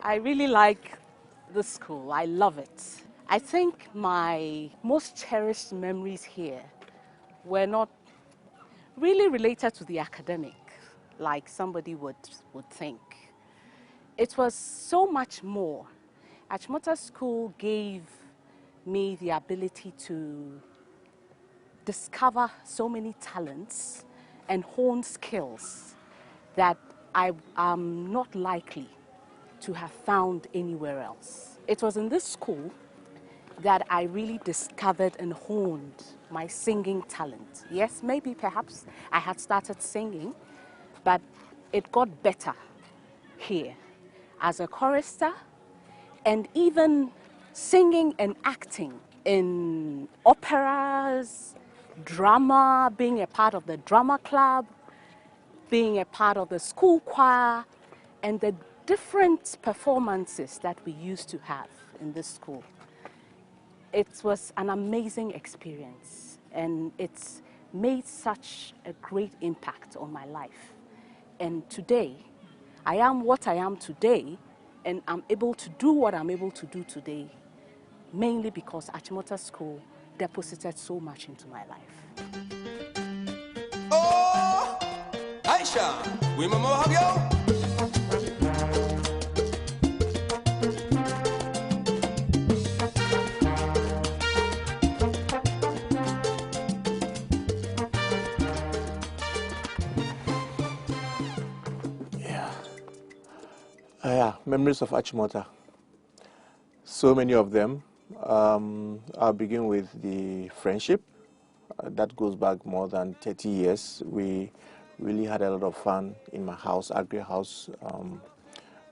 I really like the school. I love it. I think my most cherished memories here were not really related to the academic, like somebody would think. It was so much more. Achimota School gave me the ability to discover so many talents and hone skills that I am not likely to have found anywhere else. It was in this school that I really discovered and honed my singing talent. Yes, maybe perhaps I had started singing, but it got better here as a chorister and even singing and acting in operas, drama, being a part of the drama club, being a part of the school choir, and the different performances that we used to have in this school. It was an amazing experience, and it's made such a great impact on my life. And today, I am what I am today, and I'm able to do what I'm able to do today, mainly because Achimota School deposited so much into my life. Oh, Aisha, we mama have you. Yeah, memories of Achimota. So many of them. I'll begin with the friendship. That goes back more than 30 years. We really had a lot of fun in my house, Agri House.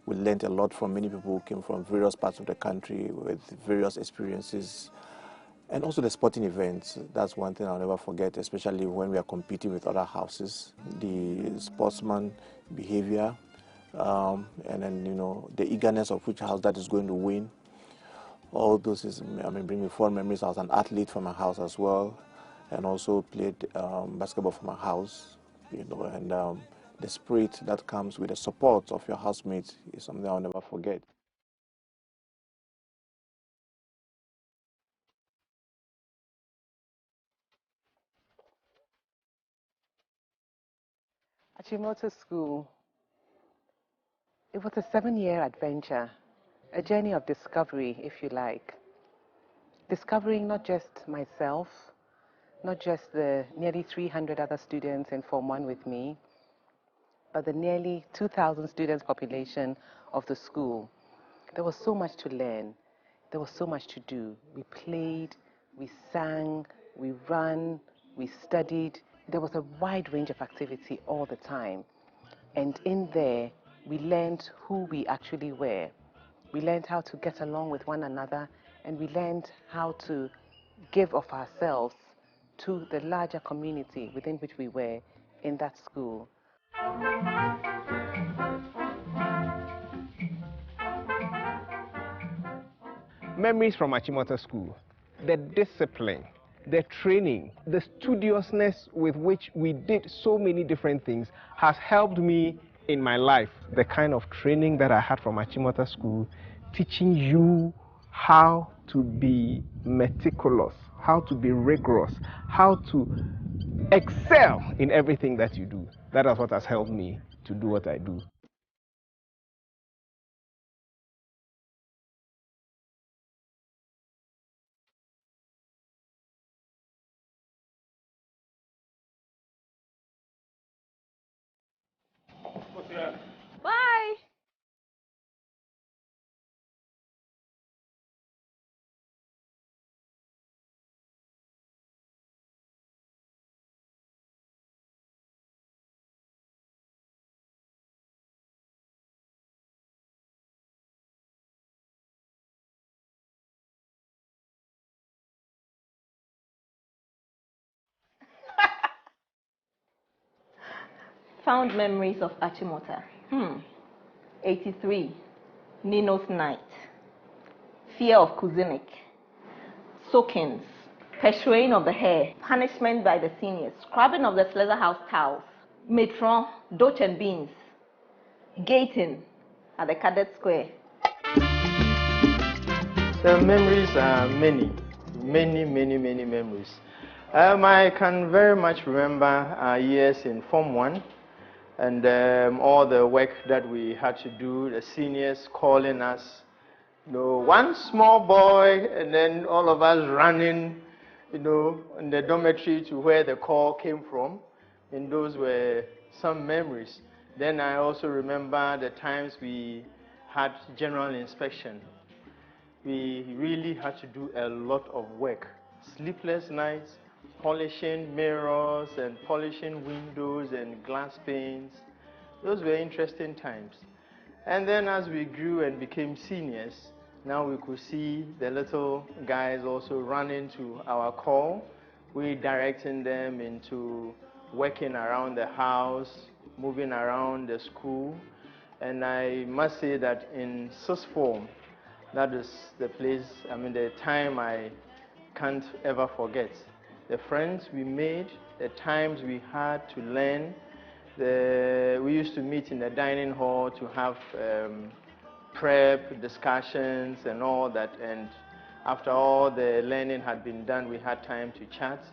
We learned a lot from many people who came from various parts of the country with various experiences. And also the sporting events. That's one thing I'll never forget, especially when we are competing with other houses. The sportsman behavior, and then, the eagerness of which house that is going to win. All those bring me fond memories. I was an athlete for my house as well, and also played basketball for my house, and the spirit that comes with the support of your housemates is something I'll never forget. Achimota School, it was a 7-year adventure, a journey of discovery, if you like. Discovering not just myself, not just the nearly 300 other students in Form 1 with me, but the nearly 2,000 students population of the school. There was so much to learn. There was so much to do. We played, we sang, we ran, we studied. There was a wide range of activity all the time. And in there, we learned who we actually were. We learned how to get along with one another, and we learned how to give of ourselves to the larger community within which we were in that school. Memories from Achimota School. The discipline, the training, the studiousness with which we did so many different things has helped me in my life. The kind of training that I had from Achimota School, teaching you how to be meticulous, how to be rigorous, how to excel in everything that you do. That is what has helped me to do what I do. Bye! Found memories of Achimota. 83. Nino's night. Fear of Kuzinik. Soakings. Pursuing of the hair. Punishment by the seniors. Scrubbing of the Slither House towels. Matron. Doch and beans. Gating at the Cadet Square. The memories are many memories. I can very much remember our years in Form 1 and all the work that we had to do, the seniors calling us. You know, one small boy and then all of us running, you know, in the dormitory to where the call came from. And those were some memories. Then I also remember the times we had general inspection. We really had to do a lot of work. Sleepless nights, polishing mirrors and polishing windows and glass panes. Those were interesting times. And then as we grew and became seniors, now we could see the little guys also running to our call. We directing them into working around the house, moving around the school. And I must say that in sixth form, that is the place, the time I can't ever forget. The friends we made, the times we had to learn. We used to meet in the dining hall to have prep discussions and all that. And after all the learning had been done, we had time to chat,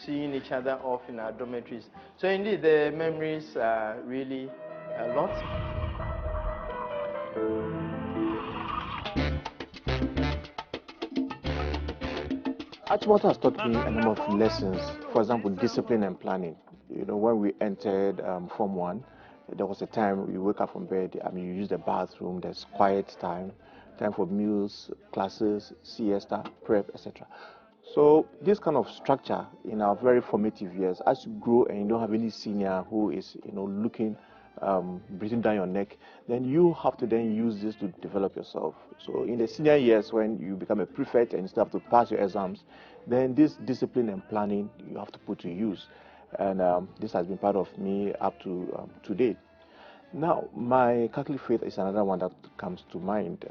seeing each other off in our dormitories. So indeed, the memories are really a lot. Achimota has taught me a number of lessons. For example, discipline and planning. You know, when we entered Form 1, there was a time you wake up from bed, you use the bathroom, there's quiet time for meals, classes, siesta, prep, etc. So this kind of structure in our very formative years, as you grow and you don't have any senior who is, looking, breathing down your neck, then you have to then use this to develop yourself. So in the senior years, when you become a prefect and you still have to pass your exams, then this discipline and planning you have to put to use. And this has been part of me up to today. Now, my Catholic faith is another one that comes to mind.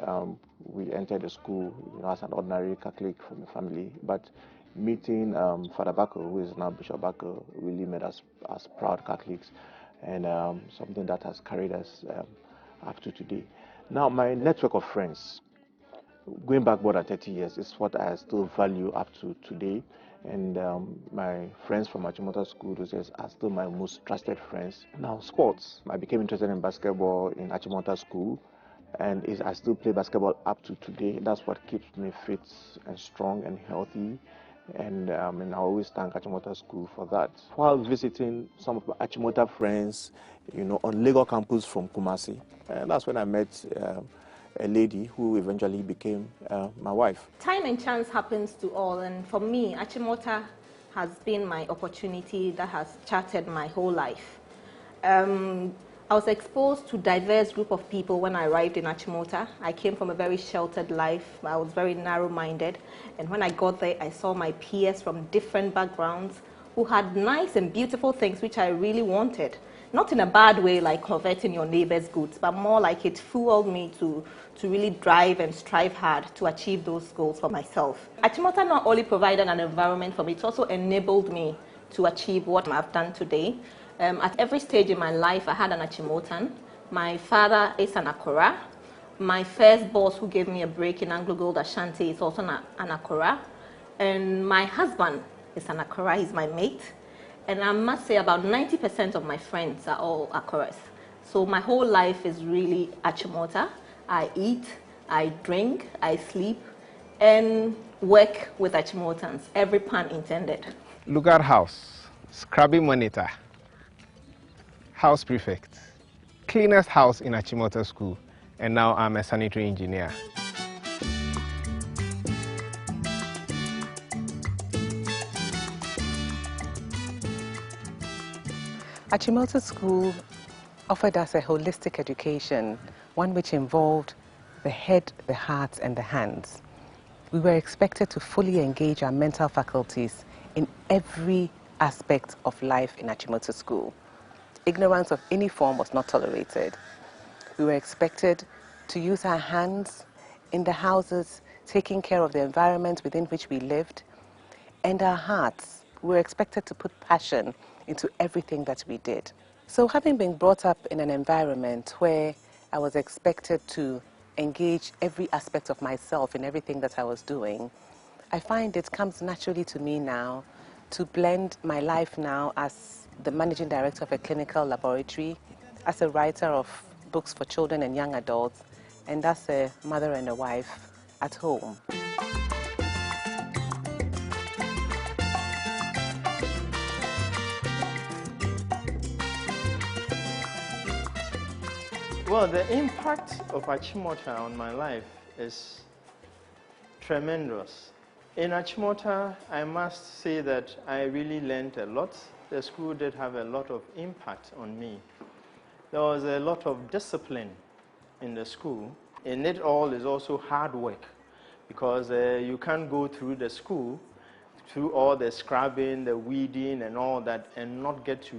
We entered the school as an ordinary Catholic from the family, but meeting Father Bako, who is now Bishop Bako, really made us as proud Catholics, and something that has carried us up to today. Now, my network of friends, going back more than 30 years, is what I still value up to today. And my friends from Achimota School, those are still my most trusted friends. Now, sports. I became interested in basketball in Achimota School, and I still play basketball up to today. That's what keeps me fit and strong and healthy. And I always thank Achimota School for that. While visiting some of my Achimota friends, on Lagos campus from Kumasi, and that's when I met a lady who eventually became my wife. Time and chance happens to all, and for me, Achimota has been my opportunity that has charted my whole life. I was exposed to a diverse group of people when I arrived in Achimota. I came from a very sheltered life. I was very narrow-minded, and when I got there, I saw my peers from different backgrounds who had nice and beautiful things which I really wanted. Not in a bad way like coveting your neighbor's goods, but more like it fueled me to really drive and strive hard to achieve those goals for myself. Achimota not only provided an environment for me, it also enabled me to achieve what I've done today. At every stage in my life, I had an Achimotan. My father is an Akora. My first boss who gave me a break in Anglo Gold Ashanti is also an Akora. And my husband is an Akora, he's my mate. And I must say about 90% of my friends are all Akoras. So my whole life is really Achimota. I eat, I drink, I sleep, and work with Achimotans, every pun intended. Lookout house, scrubby monitor, house prefect, cleanest house in Achimota School, and now I'm a sanitary engineer. Achimota School offered us a holistic education, one which involved the head, the heart, and the hands. We were expected to fully engage our mental faculties in every aspect of life in Achimota School. Ignorance of any form was not tolerated. We were expected to use our hands in the houses, taking care of the environment within which we lived, and our hearts. We were expected to put passion into everything that we did. So having been brought up in an environment where I was expected to engage every aspect of myself in everything that I was doing, I find it comes naturally to me now to blend my life now as the managing director of a clinical laboratory, as a writer of books for children and young adults, and as a mother and a wife at home. Well, the impact of Achimota on my life is tremendous. In Achimota, I must say that I really learned a lot. The school did have a lot of impact on me. There was a lot of discipline in the school. In it all is also hard work, because you can't go through the school, through all the scrubbing, the weeding and all that, and not get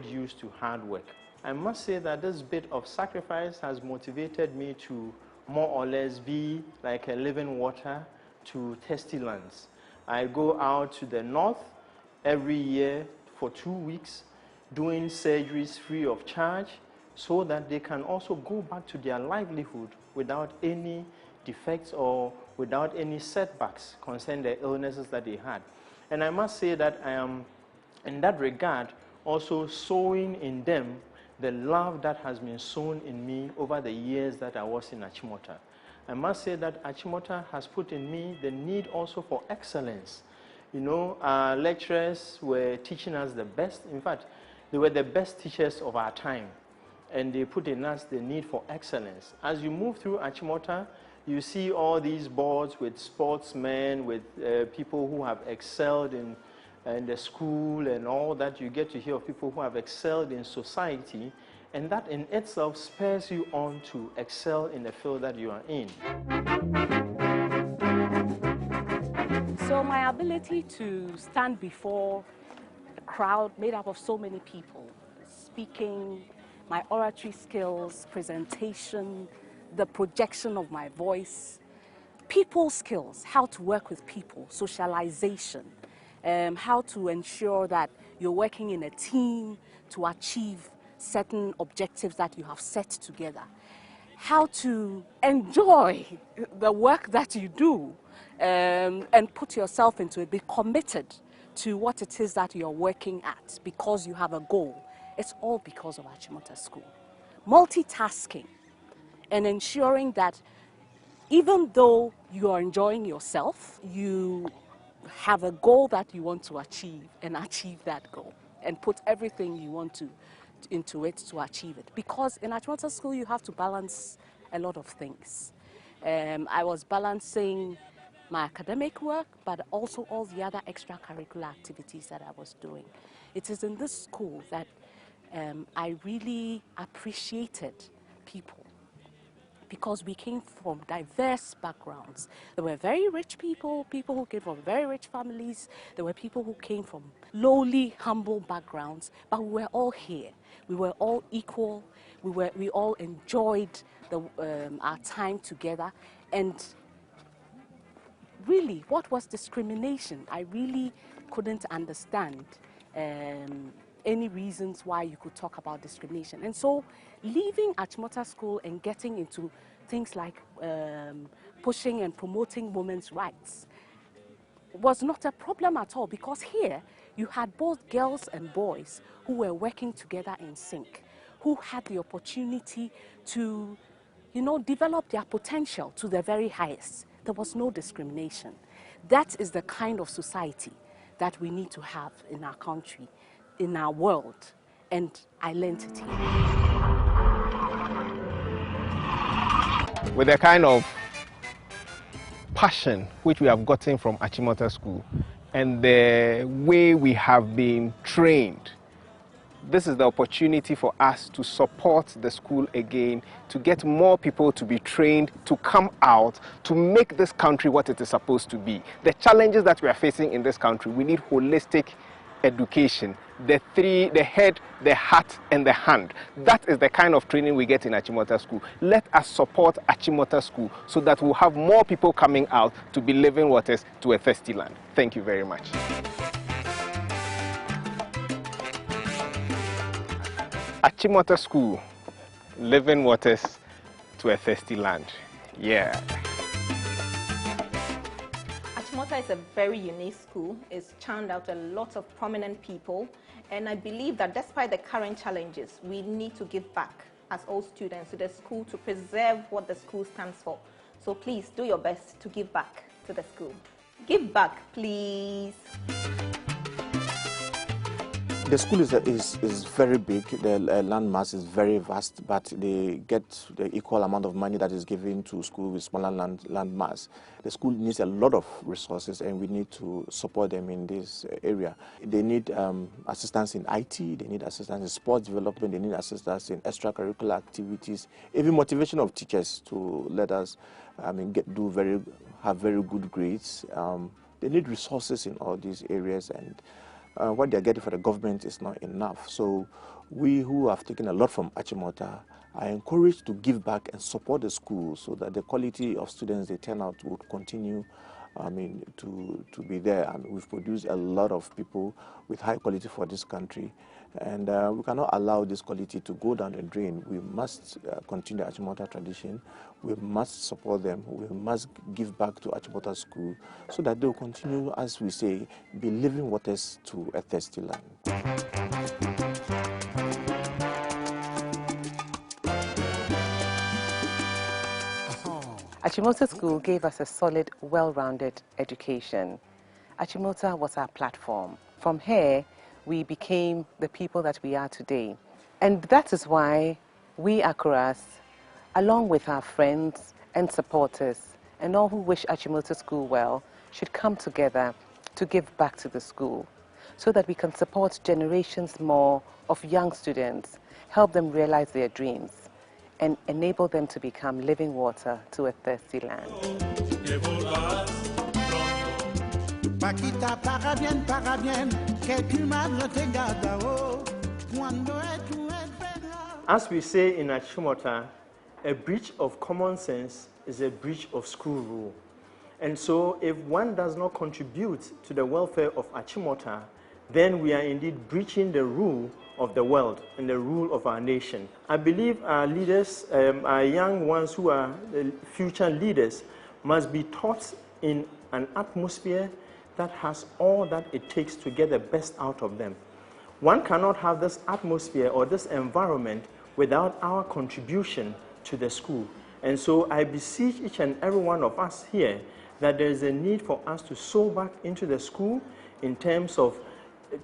used to hard work. I must say that this bit of sacrifice has motivated me to more or less be like a living water to thirsty lands. I go out to the north every year for 2 weeks doing surgeries free of charge so that they can also go back to their livelihood without any defects or without any setbacks concerning the illnesses that they had. And I must say that I am, in that regard, also sowing in them the love that has been sown in me over the years that I was in Achimota. I must say that Achimota has put in me the need also for excellence. You know, our lecturers were teaching us the best. In fact, they were the best teachers of our time. And they put in us the need for excellence. As you move through Achimota, you see all these boards with sportsmen, with people who have excelled in the school and all that. You get to hear of people who have excelled in society, and that in itself spurs you on to excel in the field that you are in. So my ability to stand before a crowd made up of so many people, speaking, my oratory skills, presentation, the projection of my voice, people skills, how to work with people, socialization, how to ensure that you're working in a team to achieve certain objectives that you have set together, how to enjoy the work that you do and put yourself into it, be committed to what it is that you're working at because you have a goal. It's all because of Achimota School. Multitasking and ensuring that even though you are enjoying yourself, you have a goal that you want to achieve and achieve that goal and put everything you want to into it to achieve it. Because in Achimota School, you have to balance a lot of things. I was balancing my academic work, but also all the other extracurricular activities that I was doing. It is in this school that I really appreciated people, because we came from diverse backgrounds. There were very rich people, people who came from very rich families. There were people who came from lowly, humble backgrounds, but we were all here. We were all equal. We all enjoyed our time together. And really, what was discrimination? I really couldn't understand any reasons why you could talk about discrimination. And so leaving Achimota School and getting into things like pushing and promoting women's rights was not a problem at all, because here you had both girls and boys who were working together in sync, who had the opportunity to, you know, develop their potential to the very highest. There was no discrimination. That is the kind of society that we need to have in our country, in our world, and I learned it here. With the kind of passion which we have gotten from Achimota School and the way we have been trained, this is the opportunity for us to support the school again, to get more people to be trained, to come out, to make this country what it is supposed to be. The challenges that we are facing in this country, we need holistic education, the head, the heart, and the hand. That is the kind of training we get in Achimota School. Let us support Achimota School so that we'll have more people coming out to be living waters to a thirsty land. Thank you very much. Achimota School, living waters to a thirsty land. Yeah. Achimota is a very unique school. It's churned out a lot of prominent people, and I believe that despite the current challenges, we need to give back as all students to the school to preserve what the school stands for. So please do your best to give back to the school. Give back, please. The school is very big. The land mass is very vast, but they get the equal amount of money that is given to school with smaller land mass. The school needs a lot of resources, and we need to support them in this area. They need assistance in IT, they need assistance in sports development, they need assistance in extracurricular activities, even motivation of teachers to let us, have very good grades. They need resources in all these areas, and what they're getting for the government is not enough. So we who have taken a lot from Achimota are encouraged to give back and support the school so that the quality of students they turn out would continue to be there. And we've produced a lot of people with high quality for this country. And we cannot allow this quality to go down the drain. We must continue the Achimota tradition. We must support them. We must give back to Achimota School so that they will continue, as we say, be living waters to a thirsty land. Achimota School gave us a solid, well-rounded education. Achimota was our platform. From here, we became the people that we are today. And that is why we Akuras, along with our friends and supporters, and all who wish Achimota School well, should come together to give back to the school so that we can support generations more of young students, help them realize their dreams, and enable them to become living water to a thirsty land. As we say in Achimota, a breach of common sense is a breach of school rule. And so if one does not contribute to the welfare of Achimota, then we are indeed breaching the rule of the world and the rule of our nation. I believe our leaders, our young ones who are the future leaders, must be taught in an atmosphere that has all that it takes to get the best out of them. One cannot have this atmosphere or this environment without our contribution to the school. And so I beseech each and every one of us here that there is a need for us to sow back into the school in terms of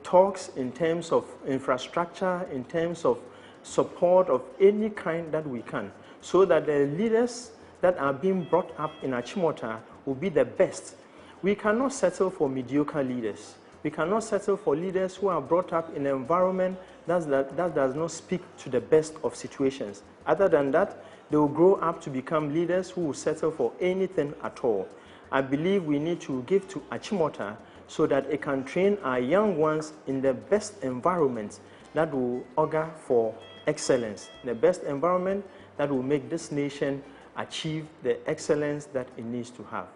talks, in terms of infrastructure, in terms of support of any kind that we can, so that the leaders that are being brought up in Achimota will be the best. We cannot settle for mediocre leaders. We cannot settle for leaders who are brought up in an environment that does not speak to the best of situations. Other than that, they will grow up to become leaders who will settle for anything at all. I believe we need to give to Achimota so that it can train our young ones in the best environment that will augur for excellence, the best environment that will make this nation achieve the excellence that it needs to have.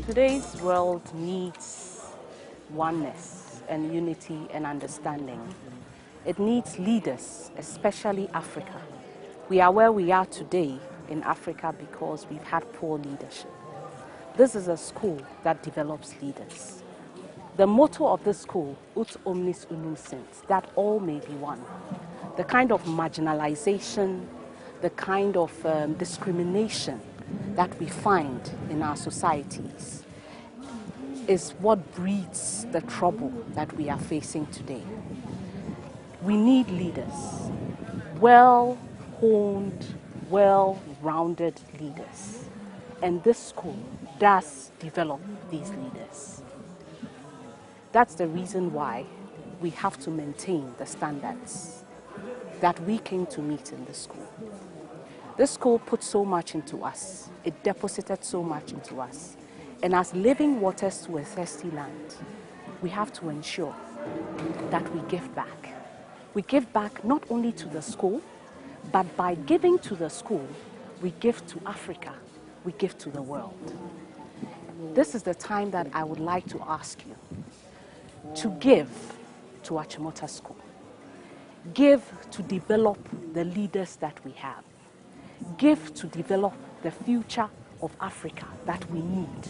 Today's world needs oneness and unity and understanding. It needs leaders, especially Africa. We are where we are today in Africa because we've had poor leadership. This is a school that develops leaders. The motto of this school, Ut omnis unum sint, that all may be one. The kind of marginalization, the kind of discrimination that we find in our societies is what breeds the trouble that we are facing today. We need leaders, well-honed, well-rounded leaders. And this school does develop these leaders. That's the reason why we have to maintain the standards that we came to meet in this school. This school put so much into us. It deposited so much into us. And as living waters to a thirsty land, we have to ensure that we give back. We give back not only to the school, but by giving to the school, we give to Africa, we give to the world. This is the time that I would like to ask you to give to Achimota School. Give to develop the leaders that we have. Give to develop the future of Africa that we need.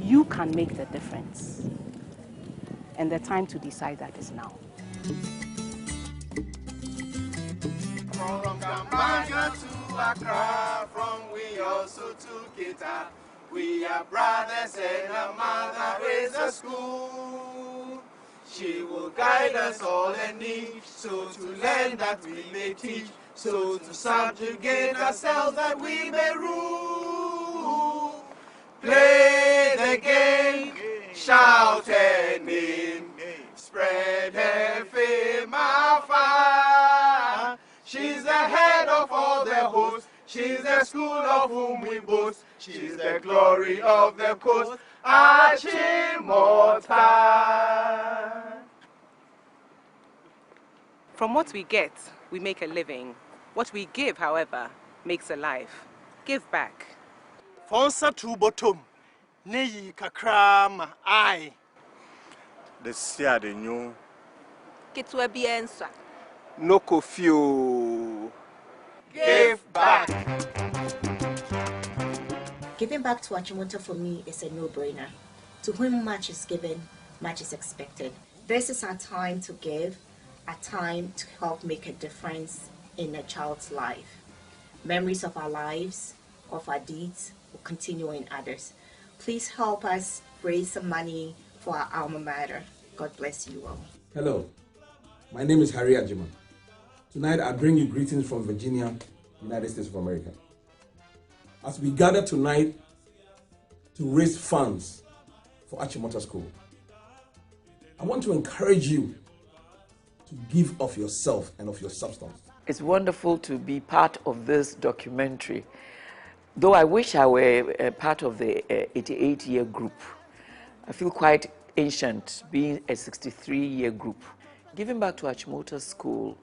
You can make the difference. And the time to decide that is now. From Kampanga to Accra, from we also to Kita. We are brothers and a mother is a school. She will guide us all and need, so to learn that we may teach, so to subjugate ourselves that we may rule. Play the game, shout her name, spread her fame afar. She's the head of all the hosts, she's the school of whom we boast, she's the glory of the coast, Achimota. From what we get, we make a living. What we give, however, makes a life. Give back. Fonsa tu bottom, neyi kakrama ai. The sia de new. Kitwa biensa. No kofio. Give back. Giving back to Achimota for me is a no-brainer. To whom much is given, much is expected. This is our time to give, a time to help make a difference in a child's life. Memories of our lives, of our deeds, will continue in others. Please help us raise some money for our alma mater. God bless you all. Hello, my name is Harry Ajiman. Tonight I bring you greetings from Virginia, United States of America. As we gather tonight to raise funds for Achimota School, I want to encourage you to give of yourself and of your substance. It's wonderful to be part of this documentary, though I wish I were a part of the 88-year group. I feel quite ancient being a 63-year group. Giving back to Achimota School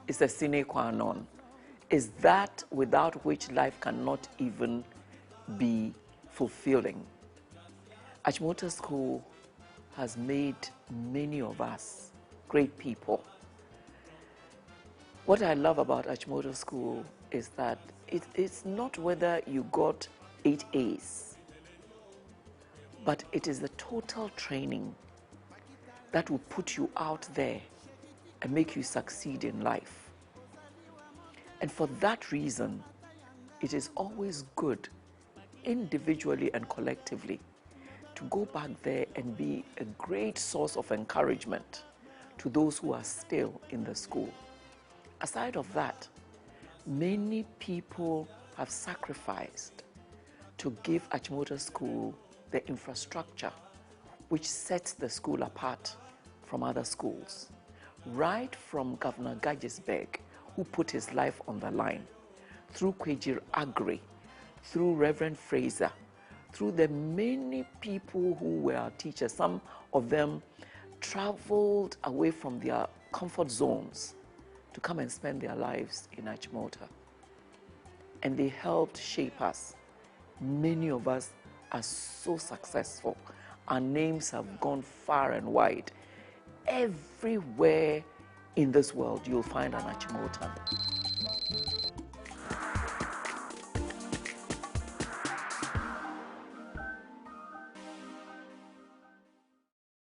is a sine qua non. Is that without which life cannot even be fulfilling. Achimota School has made many of us great people. What I love about Achimota School is that it's not whether you got 8 A's, but it is the total training that will put you out there and make you succeed in life. And for that reason, it is always good, individually and collectively, to go back there and be a great source of encouragement to those who are still in the school. Aside of that, many people have sacrificed to give Achimota School the infrastructure which sets the school apart from other schools. Right from Governor Gajesberg, who put his life on the line, through Kwejir Agri, through Reverend Fraser, through the many people who were our teachers. Some of them traveled away from their comfort zones to come and spend their lives in Achimota. And they helped shape us. Many of us are so successful. Our names have gone far and wide. Everywhere in this world, you'll find an Achimotan.